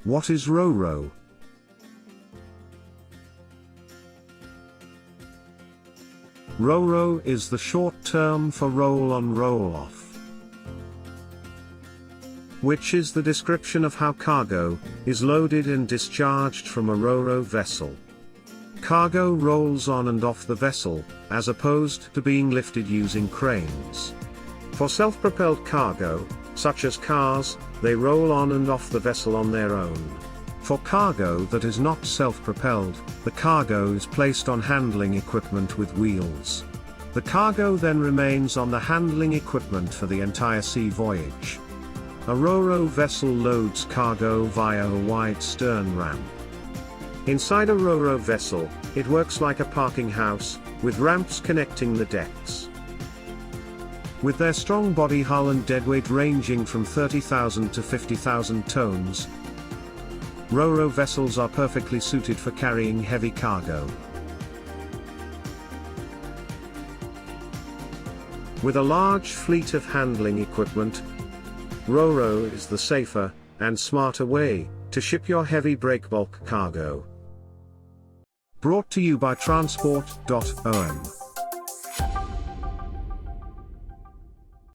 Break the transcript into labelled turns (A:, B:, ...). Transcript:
A: What is RORO? RORO is the short term for roll-on roll-off, which is the description of how cargo is loaded and discharged from a RORO vessel. Cargo rolls on and off the vessel, as opposed to being lifted using cranes. For self-propelled cargo, such as cars, they roll on and off the vessel on their own. For cargo that is not self-propelled, the cargo is placed on handling equipment with wheels. The cargo then remains on the handling equipment for the entire sea voyage. A RORO vessel loads cargo via a wide stern ramp. Inside a RORO vessel, it works like a parking house, with ramps connecting the decks. With their strong body hull and deadweight ranging from 30,000 to 50,000 tons, RORO vessels are perfectly suited for carrying heavy cargo. With a large fleet of handling equipment, RORO is the safer and smarter way to ship your heavy breakbulk cargo. Brought to you by Transport.om.